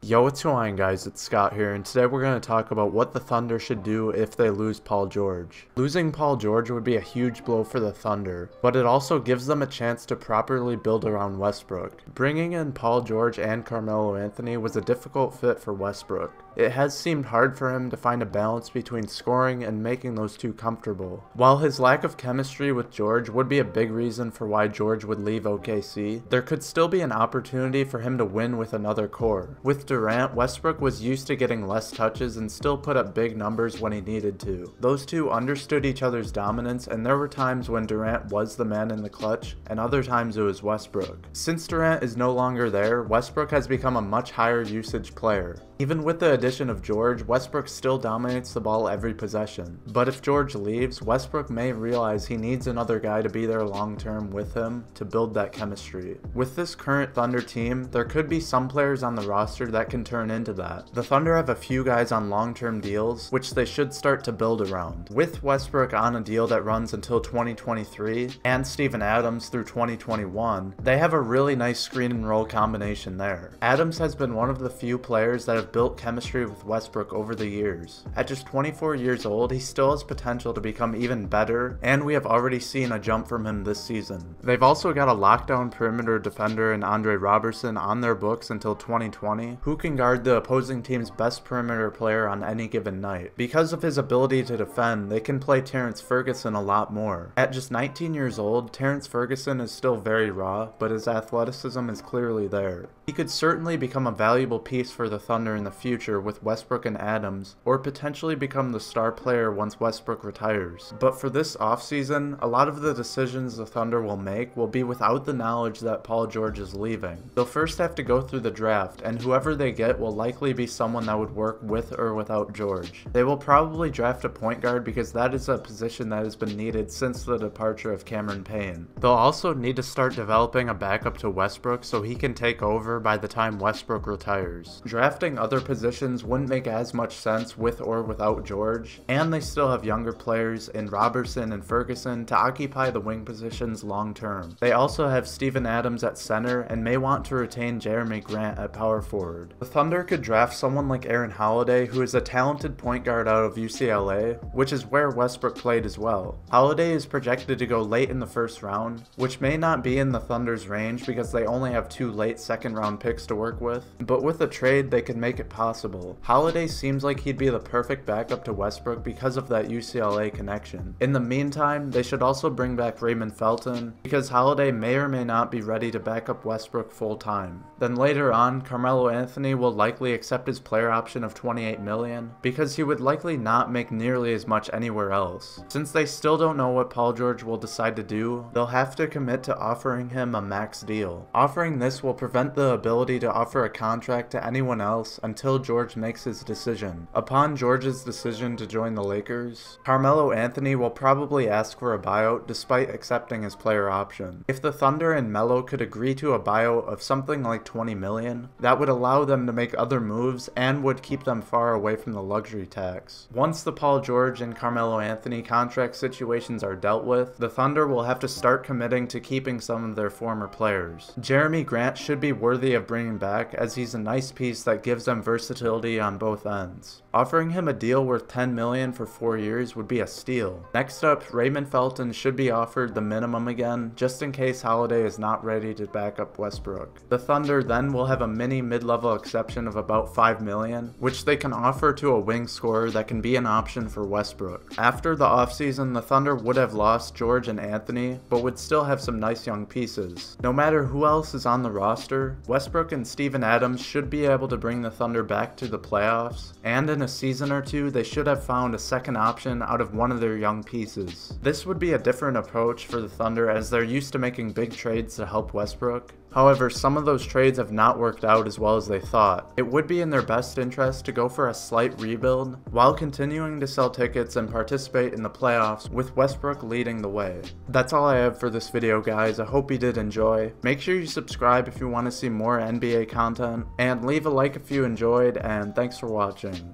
Yo, what's going on guys, it's Scott here, and today we're going to talk about what the Thunder should do if they lose Paul George. Losing Paul George would be a huge blow for the Thunder, but it also gives them a chance to properly build around Westbrook. Bringing in Paul George and Carmelo Anthony was a difficult fit for Westbrook. It has seemed hard for him to find a balance between scoring and making those two comfortable. While his lack of chemistry with George would be a big reason for why George would leave OKC, there could still be an opportunity for him to win with another core. With Durant, Westbrook was used to getting less touches and still put up big numbers when he needed to. Those two understood each other's dominance, and there were times when Durant was the man in the clutch, and other times it was Westbrook. Since Durant is no longer there, Westbrook has become a much higher usage player. Even with the addition of George, Westbrook still dominates the ball every possession. But if George leaves, Westbrook may realize he needs another guy to be there long term with him to build that chemistry. With this current Thunder team, there could be some players on the roster that can turn into that. The Thunder have a few guys on long-term deals, which they should start to build around. With Westbrook on a deal that runs until 2023, and Steven Adams through 2021, they have a really nice screen and roll combination there. Adams has been one of the few players that have built chemistry with Westbrook over the years. At just 24 years old, he still has potential to become even better, and we have already seen a jump from him this season. They've also got a lockdown perimeter defender in Andre Robertson on their books until 2020, who can guard the opposing team's best perimeter player on any given night. Because of his ability to defend, they can play Terrence Ferguson a lot more. At just 19 years old, Terrence Ferguson is still very raw, but his athleticism is clearly there. He could certainly become a valuable piece for the Thunder in the future with Westbrook and Adams, or potentially become the star player once Westbrook retires. But for this offseason, a lot of the decisions the Thunder will make will be without the knowledge that Paul George is leaving. They'll first have to go through the draft, and whoever they get will likely be someone that would work with or without George. They will probably draft a point guard because that is a position that has been needed since the departure of Cameron Payne. They'll also need to start developing a backup to Westbrook so he can take over by the time Westbrook retires. Drafting other positions wouldn't make as much sense with or without George, and they still have younger players in Robertson and Ferguson to occupy the wing positions long term. They also have Steven Adams at center and may want to retain Jeremy Grant at power forward. The Thunder could draft someone like Aaron Holiday, who is a talented point guard out of UCLA, which is where Westbrook played as well. Holiday is projected to go late in the first round, which may not be in the Thunder's range because they only have 2 late second round picks to work with, but with a trade they could make it possible. Holiday seems like he'd be the perfect backup to Westbrook because of that UCLA connection. In the meantime, they should also bring back Raymond Felton because Holiday may or may not be ready to back up Westbrook full time. Then later on, Carmelo Anthony will likely accept his player option of $28 million because he would likely not make nearly as much anywhere else. Since they still don't know what Paul George will decide to do, they'll have to commit to offering him a max deal. Offering this will prevent the ability to offer a contract to anyone else until George makes his decision. Upon George's decision to join the Lakers, Carmelo Anthony will probably ask for a buyout despite accepting his player option. If the Thunder and Melo could agree to a buyout of something like $20 million, that would allow them to make other moves and would keep them far away from the luxury tax. Once the Paul George and Carmelo Anthony contract situations are dealt with, the Thunder will have to start committing to keeping some of their former players. Jeremy Grant should be worthy of bringing back, as he's a nice piece that gives them versatility on both ends. Offering him a deal worth $10 million for 4 years would be a steal. Next up, Raymond Felton should be offered the minimum again, just in case Holiday is not ready to back up Westbrook. The Thunder then will have a mini mid-level exception of about $5 million, which they can offer to a wing scorer that can be an option for Westbrook. After the offseason, the Thunder would have lost George and Anthony, but would still have some nice young pieces. No matter who else is on the roster, Westbrook and Steven Adams should be able to bring the Thunder back to the playoffs, and in a season or two, they should have found a second option out of one of their young pieces. This would be a different approach for the Thunder as they're used to making big trades to help Westbrook. However, some of those trades have not worked out as well as they thought. It would be in their best interest to go for a slight rebuild while continuing to sell tickets and participate in the playoffs with Westbrook leading the way. That's all I have for this video, guys. I hope you did enjoy. Make sure you subscribe if you want to see more NBA content, and leave a like if you enjoyed, and thanks for watching.